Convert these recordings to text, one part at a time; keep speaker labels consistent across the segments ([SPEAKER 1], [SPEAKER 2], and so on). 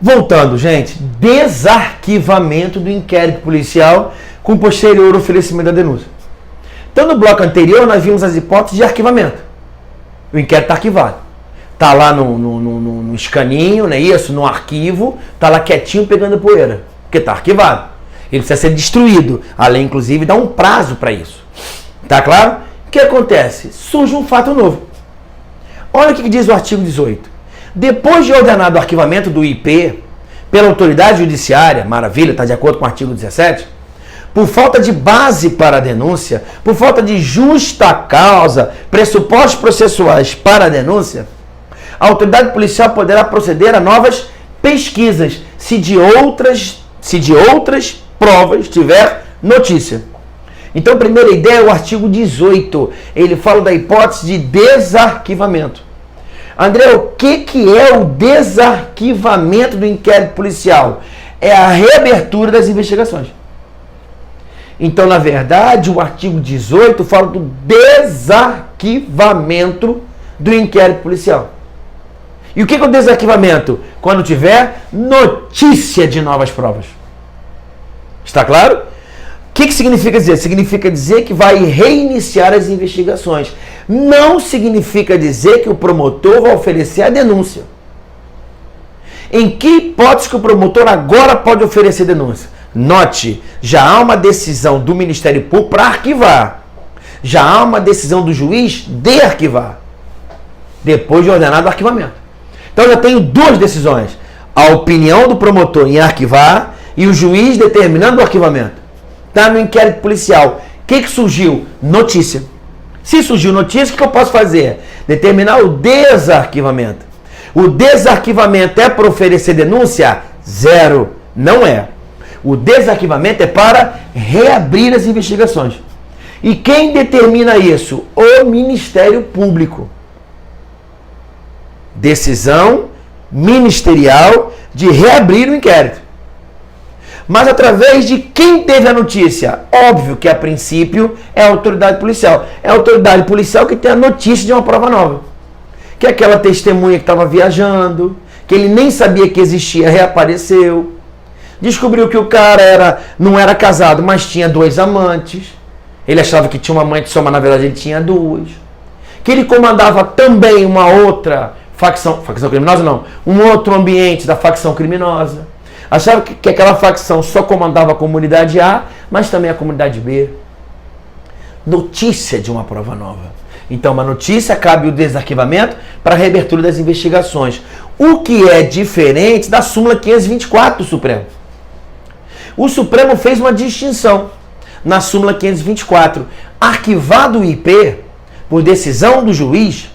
[SPEAKER 1] Voltando, gente, desarquivamento do inquérito policial com posterior oferecimento da denúncia. Então, no bloco anterior, nós vimos as hipóteses de arquivamento. O inquérito está arquivado. Está lá no escaninho, não é isso? No arquivo, está lá quietinho pegando poeira, porque está arquivado. Ele precisa ser destruído. A lei, inclusive, dá um prazo para isso. Tá claro? O que acontece? Surge um fato novo. Olha o que diz o artigo 18. Depois de ordenado o arquivamento do IP pela autoridade judiciária, maravilha, está de acordo com o artigo 17, por falta de base para a denúncia, por falta de justa causa, pressupostos processuais para a denúncia, a autoridade policial poderá proceder a novas pesquisas se de outras provas tiver notícia. Então, a primeira ideia é o artigo 18. Ele fala da hipótese de desarquivamento. André, o que é o desarquivamento do inquérito policial? É a reabertura das investigações. Então, na verdade, o artigo 18 fala do desarquivamento do inquérito policial. E o que é o desarquivamento? Quando tiver notícia de novas provas. Está claro? O que significa dizer? Significa dizer que vai reiniciar as investigações. Não significa dizer que o promotor vai oferecer a denúncia. Em que hipótese que o promotor agora pode oferecer denúncia? Note, já há uma decisão do Ministério Público para arquivar. Já há uma decisão do juiz de arquivar. Depois de ordenado o arquivamento. Então eu tenho duas decisões. A opinião do promotor em arquivar e o juiz determinando o arquivamento. Está no inquérito policial. O que surgiu? Notícia. Se surgiu notícia, o que eu posso fazer? Determinar o desarquivamento. O desarquivamento é para oferecer denúncia? Zero. Não é. O desarquivamento é para reabrir as investigações. E quem determina isso? O Ministério Público. Decisão ministerial de reabrir o inquérito. Mas através de quem teve a notícia? Óbvio que a princípio é a autoridade policial. É a autoridade policial que tem a notícia de uma prova nova. Que é aquela testemunha que estava viajando, que ele nem sabia que existia, reapareceu. Descobriu que o cara não era casado, mas tinha 2 amantes. Ele achava que tinha uma amante só, mas na verdade ele tinha 2. Que ele comandava também uma outra facção criminosa não, um outro ambiente da facção criminosa. Achava que aquela facção só comandava a comunidade A, mas também a comunidade B. Notícia de uma prova nova. Então, uma notícia, cabe o desarquivamento para a reabertura das investigações. O que é diferente da súmula 524 do Supremo. O Supremo fez uma distinção na súmula 524. Arquivado o IP, por decisão do juiz,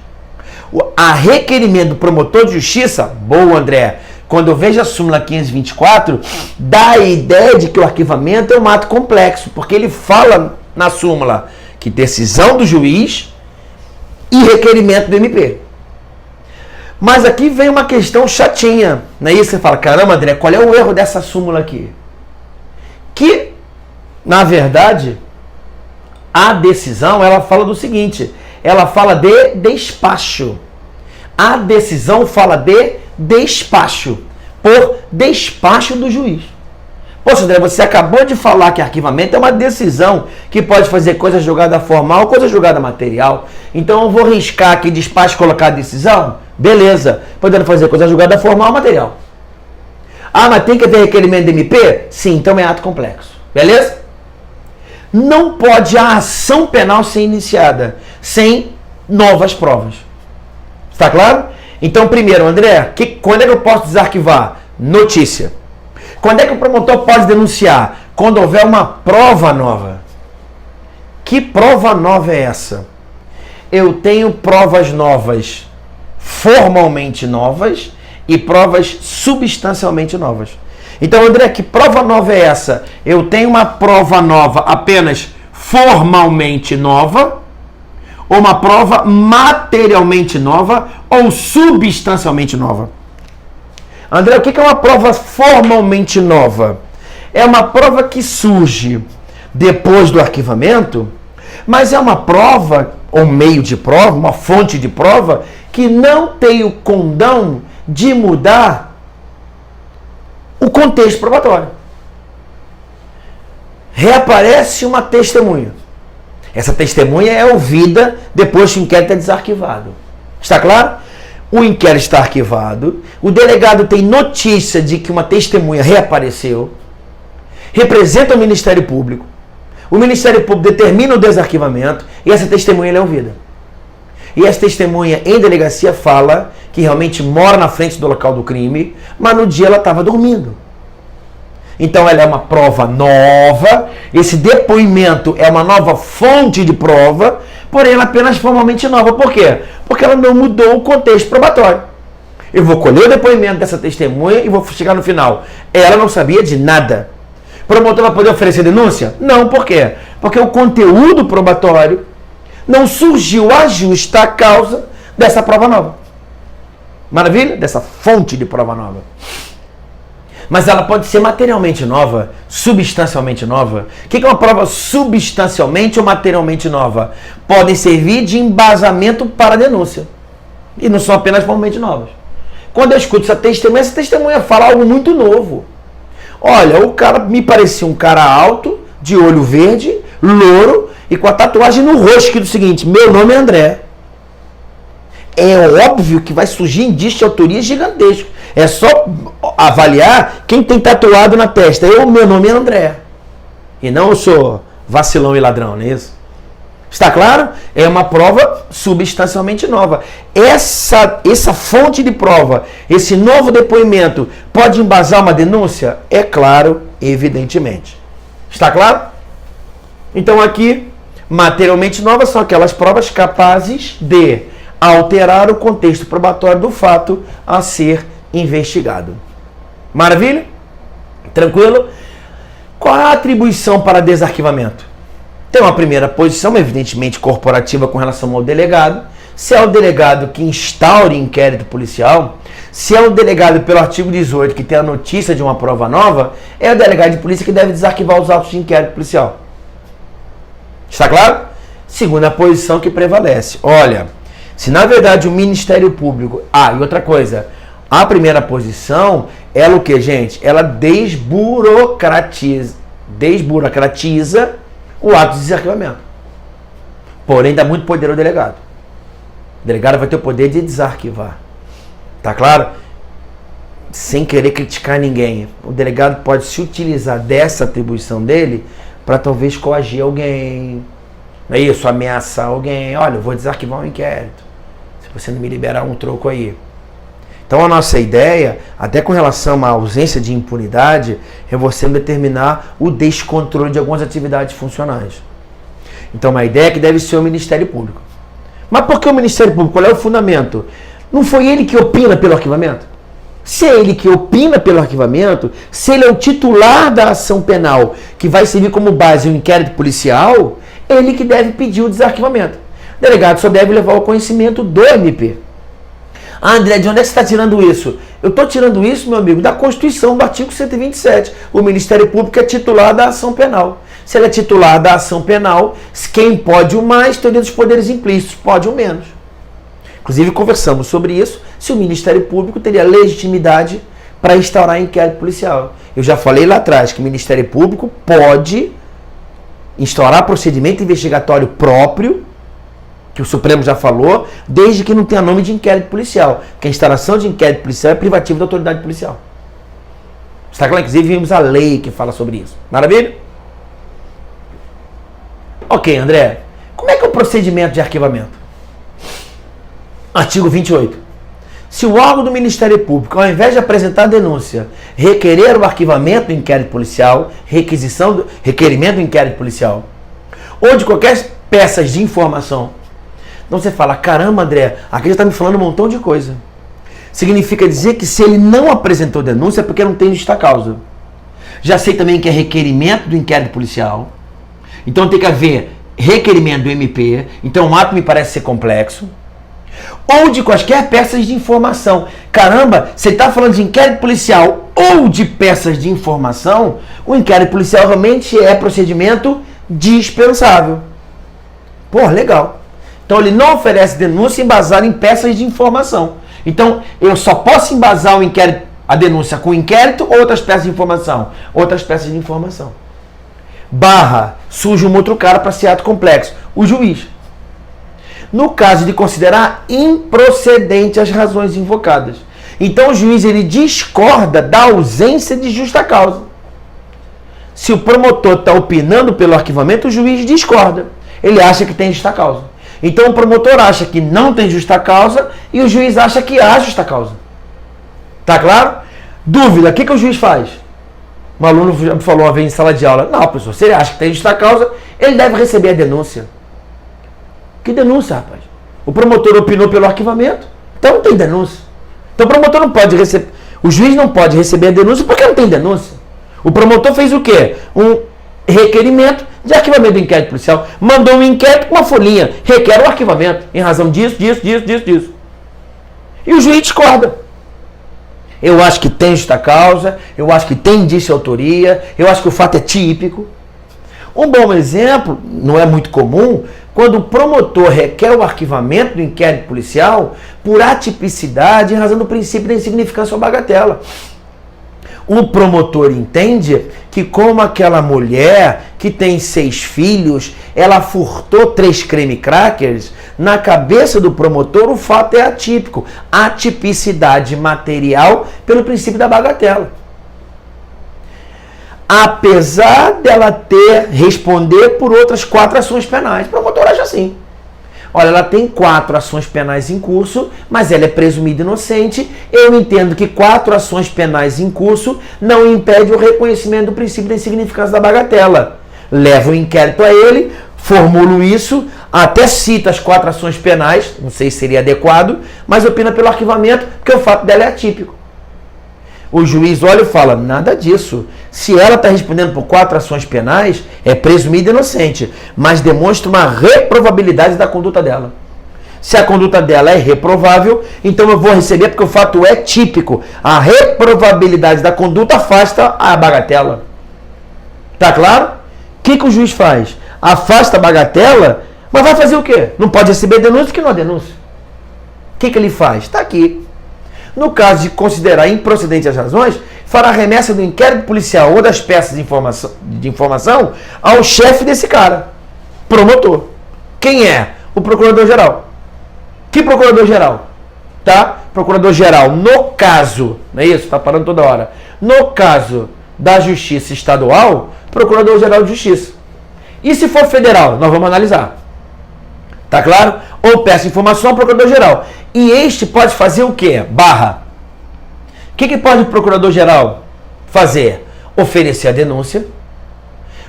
[SPEAKER 1] a requerimento do promotor de justiça, boa, André, quando eu vejo a súmula 524, dá a ideia de que o arquivamento é um ato complexo, porque ele fala na súmula que decisão do juiz e requerimento do MP. Mas aqui vem uma questão chatinha, não é isso? Você fala, caramba, André, qual é o erro dessa súmula aqui? Que, na verdade, a decisão, ela fala do seguinte, ela fala de despacho. A decisão fala de despacho, por despacho do juiz. Poxa, André, você acabou de falar que arquivamento é uma decisão que pode fazer coisa julgada formal, coisa julgada material. Então eu vou riscar aqui despacho e colocar decisão? Beleza, podendo fazer coisa julgada formal ou material. Ah, mas tem que ter requerimento de MP? Sim, então é ato complexo. Beleza? Não pode a ação penal ser iniciada sem novas provas. Está claro? Então, primeiro, André, quando é que eu posso desarquivar? Notícia. Quando é que o promotor pode denunciar? Quando houver uma prova nova. Que prova nova é essa? Eu tenho provas novas, formalmente novas, e provas substancialmente novas. Então, André, que prova nova é essa? Eu tenho uma prova nova apenas formalmente nova, ou uma prova materialmente nova, ou substancialmente nova? André, o que é uma prova formalmente nova? É uma prova que surge depois do arquivamento, mas é uma prova, ou meio de prova, uma fonte de prova, que não tem o condão de mudar o contexto probatório. Reaparece uma testemunha. Essa testemunha é ouvida depois que o inquérito é desarquivado. Está claro? O inquérito está arquivado, o delegado tem notícia de que uma testemunha reapareceu, representa o Ministério Público, o Ministério Público determina o desarquivamento e essa testemunha é ouvida. E essa testemunha em delegacia fala que realmente mora na frente do local do crime, mas no dia ela estava dormindo. Então ela é uma prova nova, esse depoimento é uma nova fonte de prova, porém ela é apenas formalmente nova. Por quê? Porque ela não mudou o contexto probatório. Eu vou colher o depoimento dessa testemunha e vou chegar no final. Ela não sabia de nada. O promotor vai poder oferecer denúncia? Não, por quê? Porque o conteúdo probatório não surgiu a justa causa dessa prova nova. Maravilha? Dessa fonte de prova nova. Mas ela pode ser materialmente nova, substancialmente nova. O que é uma prova substancialmente ou materialmente nova? Podem servir de embasamento para a denúncia. E não são apenas formalmente novas. Quando eu escuto essa testemunha fala algo muito novo. Olha, o cara me parecia um cara alto, de olho verde, louro e com a tatuagem no rosto que é o seguinte: meu nome é André. É óbvio que vai surgir indício de autoria gigantesco. É só avaliar quem tem tatuado na testa. Meu nome é André. E não eu sou vacilão e ladrão, não é isso? Está claro? É uma prova substancialmente nova. Essa fonte de prova, esse novo depoimento, pode embasar uma denúncia? É claro, evidentemente. Está claro? Então aqui, materialmente novas são aquelas provas capazes de alterar o contexto probatório do fato a ser investigado. Maravilha? Tranquilo? Qual é a atribuição para desarquivamento? Tem uma primeira posição, evidentemente corporativa, com relação ao delegado. Se é o delegado que instaure inquérito policial, se é o delegado pelo artigo 18 que tem a notícia de uma prova nova, é o delegado de polícia que deve desarquivar os autos de inquérito policial. Está claro? Segunda posição que prevalece. Olha, se na verdade o Ministério Público... Ah, e outra coisa, a primeira posição, ela o que, gente? Ela desburocratiza o ato de desarquivamento. Porém, dá muito poder ao delegado. O delegado vai ter o poder de desarquivar. Tá claro? Sem querer criticar ninguém. O delegado pode se utilizar dessa atribuição dele para talvez coagir alguém. Não é isso? Ameaçar alguém. Olha, eu vou desarquivar um inquérito. Se você não me liberar um troco aí. Então a nossa ideia, até com relação à ausência de impunidade, é você determinar o descontrole de algumas atividades funcionais. Então a ideia é que deve ser o Ministério Público. Mas por que o Ministério Público? Qual é o fundamento? Não foi ele que opina pelo arquivamento? Se é ele que opina pelo arquivamento, se ele é o titular da ação penal que vai servir como base um inquérito policial, é ele que deve pedir o desarquivamento. O delegado só deve levar ao conhecimento do MP. Ah, André, de onde é que você está tirando isso? Eu estou tirando isso, meu amigo, da Constituição, do artigo 127. O Ministério Público é titular da ação penal. Se ele é titular da ação penal, quem pode o mais, teria dos poderes implícitos, pode o menos. Inclusive, conversamos sobre isso, se o Ministério Público teria legitimidade para instaurar inquérito policial. Eu já falei lá atrás que o Ministério Público pode instaurar procedimento investigatório próprio, que o Supremo já falou, desde que não tenha nome de inquérito policial. Porque a instalação de inquérito policial é privativa da autoridade policial. Está claro? Inclusive, vimos a lei que fala sobre isso. Maravilha? Ok, André. Como é que é o procedimento de arquivamento? Artigo 28. Se o órgão do Ministério Público, ao invés de apresentar a denúncia, requerer o arquivamento do inquérito policial, requerimento do inquérito policial, ou de qualquer peças de informação, então você fala, caramba, André, aqui já está me falando um montão de coisa. Significa dizer que se ele não apresentou denúncia é porque não tem justa causa. Já sei também que é requerimento do inquérito policial. Então tem que haver requerimento do MP. Então o ato me parece ser complexo. ou de quaisquer peças de informação. Caramba, você está falando de inquérito policial ou de peças de informação, o inquérito policial realmente é procedimento dispensável. Pô, legal. Então ele não oferece denúncia embasada em peças de informação. Então eu só posso embasar o inquérito, a denúncia com inquérito ou outras peças de informação? Outras peças de informação. Barra, surge um outro cara para ser ato complexo, o juiz. No caso de considerar improcedente as razões invocadas. Então o juiz ele discorda da ausência de justa causa. Se o promotor está opinando pelo arquivamento, o juiz discorda. Ele acha que tem justa causa. Então o promotor acha que não tem justa causa e o juiz acha que há justa causa. Tá claro? Dúvida, o que o juiz faz? Um aluno já me falou uma vez em sala de aula. Não, professor, se ele acha que tem justa causa, ele deve receber a denúncia. Que denúncia, rapaz? O promotor opinou pelo arquivamento, então não tem denúncia. Então o promotor não pode receber, o juiz não pode receber a denúncia porque não tem denúncia. O promotor fez o quê? Um requerimento de arquivamento do inquérito policial. Mandou um inquérito com uma folhinha. Requer o arquivamento em razão disso. E o juiz discorda. Eu acho que tem justa causa, eu acho que tem indício de autoria, eu acho que o fato é típico. Um bom exemplo, não é muito comum, quando o promotor requer o arquivamento do inquérito policial por atipicidade em razão do princípio da insignificância ou bagatela. O promotor entende que como aquela mulher que tem 6 filhos, ela furtou 3 creme crackers, na cabeça do promotor o fato é atípico. Atipicidade material pelo princípio da bagatela. Apesar dela responder por outras 4 ações penais. O promotor acha assim. Olha, ela tem 4 ações penais em curso, mas ela é presumida inocente. Eu entendo que 4 ações penais em curso não impede o reconhecimento do princípio da insignificância da bagatela. Levo o inquérito a ele, formulo isso, até cita as 4 ações penais, não sei se seria adequado, mas opina pelo arquivamento, porque o fato dela é atípico. O juiz olha e fala, nada disso. Se ela está respondendo por 4 ações penais, é presumida inocente, mas demonstra uma reprovabilidade da conduta dela. Se a conduta dela é reprovável, então eu vou receber porque o fato é típico. A reprovabilidade da conduta afasta a bagatela. Tá claro? O que o juiz faz? Afasta a bagatela, mas vai fazer o quê? Não pode receber denúncia porque não há denúncia. O que ele faz? Está aqui. No caso de considerar improcedente as razões, fará remessa do inquérito policial ou das peças de informação ao chefe desse cara, promotor. Quem é? O procurador-geral. Que procurador-geral? Tá? Procurador-geral, no caso, não é isso? Tá parando toda hora. No caso da Justiça Estadual, Procurador-Geral de Justiça. E se for federal? Nós vamos analisar. Tá claro? Ou peça informação ao Procurador-Geral. E este pode fazer o quê? Barra. O que pode o Procurador-Geral fazer? Oferecer a denúncia,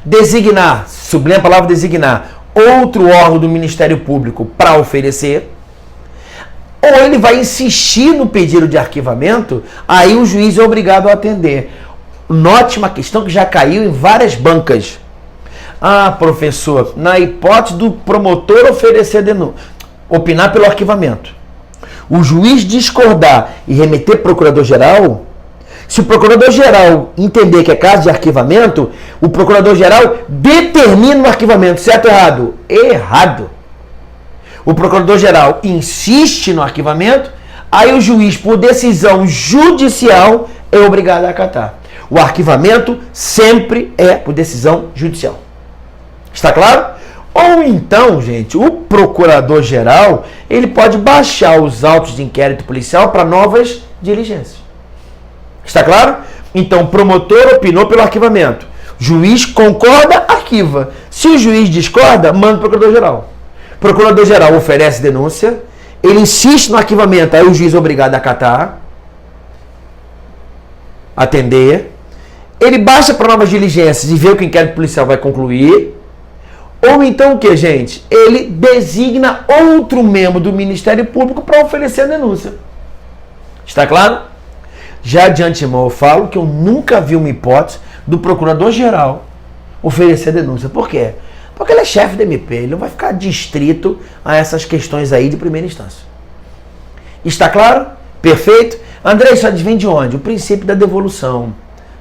[SPEAKER 1] designar, sublinha a palavra designar, outro órgão do Ministério Público para oferecer, ou ele vai insistir no pedido de arquivamento, aí o juiz é obrigado a atender. Note uma questão que já caiu em várias bancas. Ah, professor, na hipótese do promotor oferecer denúncia, opinar pelo arquivamento, o juiz discordar e remeter para o procurador-geral, se o procurador-geral entender que é caso de arquivamento, o procurador-geral determina o arquivamento, certo ou errado? Errado. O procurador-geral insiste no arquivamento, aí o juiz, por decisão judicial, é obrigado a acatar. O arquivamento sempre é por decisão judicial. Está claro? Ou então, gente, o procurador-geral, ele pode baixar os autos de inquérito policial para novas diligências. Está claro? Então, o promotor opinou pelo arquivamento. Juiz concorda, arquiva. Se o juiz discorda, manda o procurador-geral. O procurador-geral oferece denúncia, ele insiste no arquivamento, aí o juiz é obrigado a acatar, atender. Ele baixa para novas diligências e vê o que o inquérito policial vai concluir. Ou então o que, gente? Ele designa outro membro do Ministério Público para oferecer a denúncia. Está claro? Já de antemão eu falo que eu nunca vi uma hipótese do procurador-geral oferecer a denúncia. Por quê? Porque ele é chefe da MP, ele não vai ficar distrito a essas questões aí de primeira instância. Está claro? Perfeito? André, isso advém de onde? O princípio da devolução,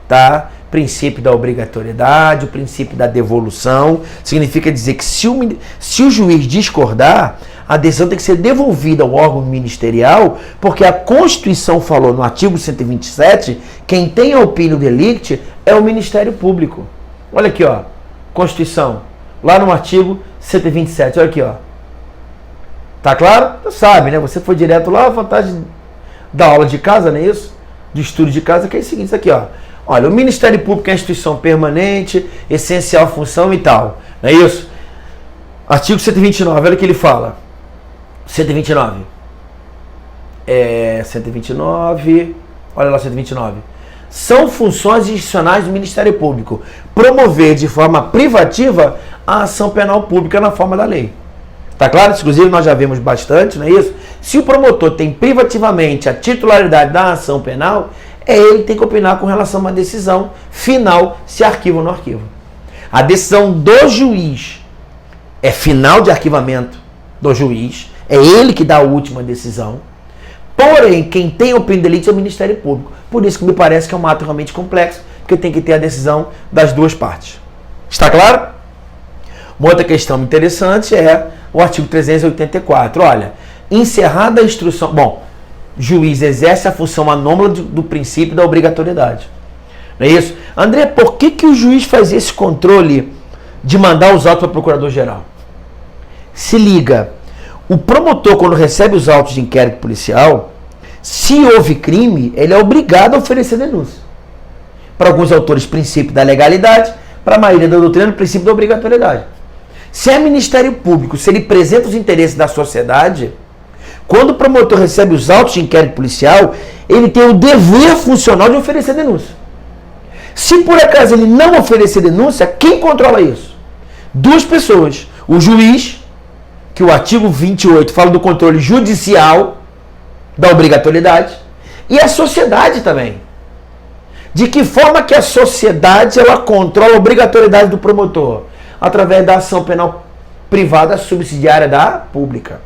[SPEAKER 1] tá? Princípio da obrigatoriedade, o princípio da devolução, significa dizer que se o juiz discordar, a decisão tem que ser devolvida ao órgão ministerial, porque a Constituição falou no artigo 127, quem tem a opinião delicti é o Ministério Público. Olha aqui, ó, Constituição, lá no artigo 127, olha aqui, ó. Tá claro? Você sabe, né? Você foi direto lá, a vantagem da aula de casa, não é isso? Do estudo de casa, que é o seguinte, isso aqui, ó. Olha, o Ministério Público é a instituição permanente, essencial função e tal. Não é isso? Artigo 129, olha o que ele fala. 129. 129. Olha lá, 129. São funções institucionais do Ministério Público promover de forma privativa a ação penal pública na forma da lei. Tá claro? Inclusive nós já vimos bastante, não é isso? Se o promotor tem privativamente a titularidade da ação penal, é ele que tem que opinar com relação a uma decisão final, se arquiva ou não arquiva. A decisão do juiz é final de arquivamento do juiz, é ele que dá a última decisão. Porém, quem tem opinião delicti é o Ministério Público. Por isso que me parece que é um ato realmente complexo, porque tem que ter a decisão das duas partes. Está claro? Uma outra questão interessante é o artigo 384. Olha, encerrada a instrução... Bom, juiz exerce a função anômala do princípio da obrigatoriedade. Não é isso? André, por que o juiz faz esse controle de mandar os autos para o procurador-geral? Se liga, o promotor, quando recebe os autos de inquérito policial, se houve crime, ele é obrigado a oferecer denúncia. Para alguns autores, princípio da legalidade, para a maioria da doutrina, princípio da obrigatoriedade. Se é Ministério Público, se ele apresenta os interesses da sociedade, quando o promotor recebe os autos de inquérito policial, ele tem o dever funcional de oferecer denúncia. Se por acaso ele não oferecer denúncia, quem controla isso? Duas pessoas. O juiz, que o artigo 28 fala do controle judicial da obrigatoriedade, e a sociedade também. De que forma que a sociedade ela controla a obrigatoriedade do promotor? Através da ação penal privada subsidiária da pública.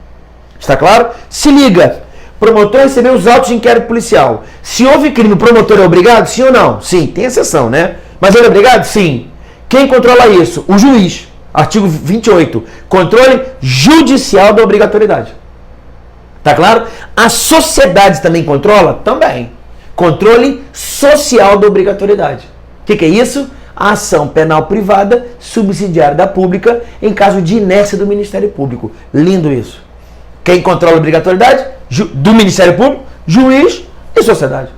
[SPEAKER 1] Está claro? Se liga. Promotor recebeu os autos de inquérito policial. Se houve crime, o promotor é obrigado? Sim ou não? Sim, tem exceção, né? Mas ele é obrigado? Sim. Quem controla isso? O juiz. Artigo 28. Controle judicial da obrigatoriedade. Tá claro? A sociedade também controla? Também. Controle social da obrigatoriedade. O que é isso? A ação penal privada subsidiária da pública em caso de inércia do Ministério Público. Lindo isso. Quem controla a obrigatoriedade? Do Ministério Público, juiz e sociedade.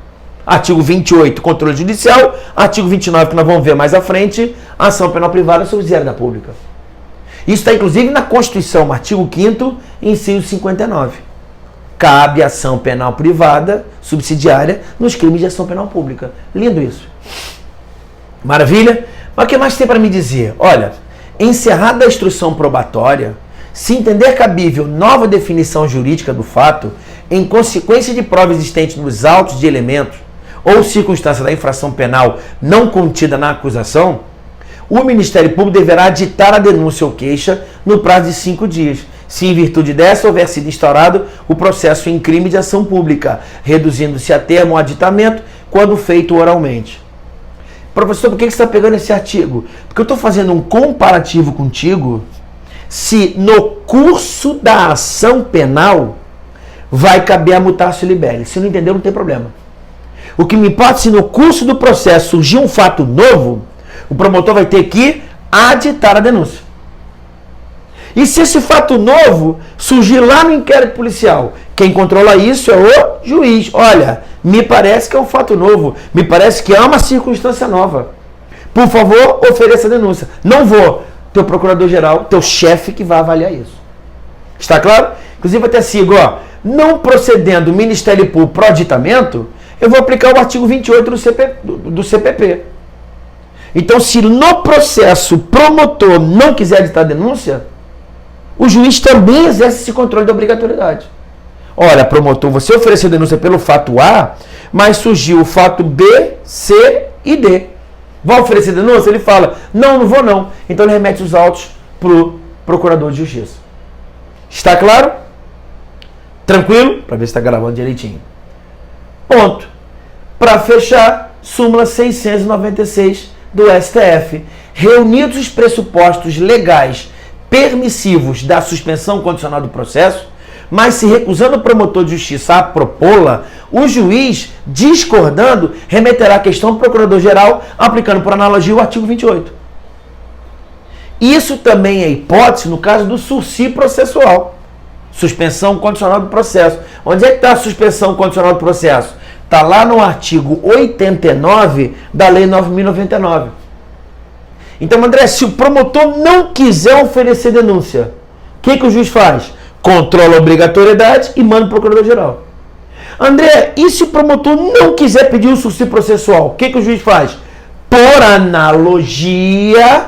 [SPEAKER 1] Artigo 28, controle judicial. Artigo 29, que nós vamos ver mais à frente, ação penal privada subsidiária da pública. Isso está inclusive na Constituição, artigo 5º, inciso 59. Cabe ação penal privada subsidiária nos crimes de ação penal pública. Lindo isso. Maravilha? Mas o que mais tem para me dizer? Olha, encerrada a instrução probatória, se entender cabível nova definição jurídica do fato, em consequência de prova existente nos autos de elementos ou circunstância da infração penal não contida na acusação, o Ministério Público deverá aditar a denúncia ou queixa no prazo de 5 dias, se em virtude dessa houver sido instaurado o processo em crime de ação pública, reduzindo-se a termo o aditamento quando feito oralmente. Professor, por que você está pegando esse artigo? Porque eu estou fazendo um comparativo contigo se no curso da ação penal vai caber a mutatio libelli. Se não entendeu, não tem problema. O que me importa é se no curso do processo surgir um fato novo, o promotor vai ter que aditar a denúncia. E se esse fato novo surgir lá no inquérito policial, quem controla isso é o juiz. Olha, me parece que é um fato novo, me parece que é uma circunstância nova. Por favor, ofereça a denúncia. Não vou. Teu procurador-geral, teu chefe que vai avaliar isso. Está claro? Inclusive até sigo, ó, não procedendo o Ministério Público pro aditamento, eu vou aplicar o artigo 28 do CPP. Então, se no processo o promotor não quiser aditar a denúncia, o juiz também exerce esse controle da obrigatoriedade. Olha, promotor, você ofereceu denúncia pelo fato A, mas surgiu o fato B, C e D. Vai oferecer denúncia? Ele fala, não, não vou não. Então ele remete os autos para o procurador de justiça. Está claro? Tranquilo? Para ver se está gravando direitinho. Ponto. Para fechar, súmula 696 do STF. Reunidos os pressupostos legais permissivos da suspensão condicional do processo, mas se recusando o promotor de justiça a propô-la, o juiz, discordando, remeterá a questão ao procurador-geral, aplicando por analogia o artigo 28. Isso também é hipótese no caso do sursi processual. Suspensão condicional do processo. Onde é que está a suspensão condicional do processo? Está lá no artigo 89 da Lei 9.099. Então, André, se o promotor não quiser oferecer denúncia, o que o juiz faz? Controla a obrigatoriedade e manda o procurador-geral. André, e se o promotor não quiser pedir o sursi processual, o que o juiz faz? Por analogia,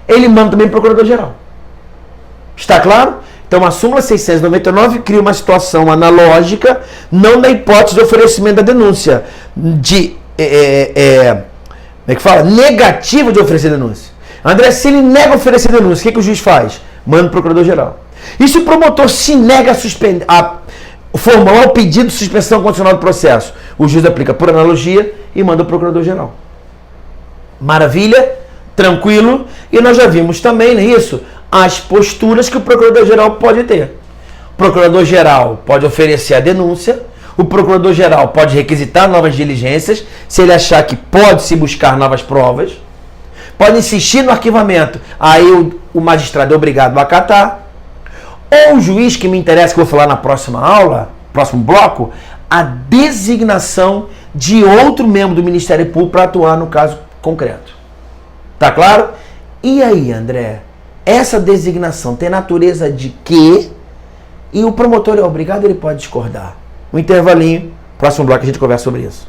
[SPEAKER 1] ele manda também o procurador-geral. Está claro? Então, a súmula 699 cria uma situação analógica, não na hipótese de oferecimento da denúncia, de como é que fala? Negativa de oferecer denúncia. André, se ele nega oferecer denúncia, o que o juiz faz? Manda o procurador-geral. E se o promotor se nega a formular o pedido de suspensão condicional do processo, o juiz aplica por analogia e manda o procurador-geral. Maravilha? Tranquilo? E nós já vimos também, não é isso? As posturas que o procurador-geral pode ter. O procurador-geral pode oferecer a denúncia, o procurador-geral pode requisitar novas diligências, se ele achar que pode se buscar novas provas, pode insistir no arquivamento, aí o magistrado é obrigado a acatar, ou o juiz, que me interessa, que eu vou falar na próxima aula, próximo bloco, a designação de outro membro do Ministério Público para atuar no caso concreto. Tá claro? E aí, André, essa designação tem natureza de quê? E o promotor é obrigado, ele pode discordar. Um intervalinho, próximo bloco a gente conversa sobre isso.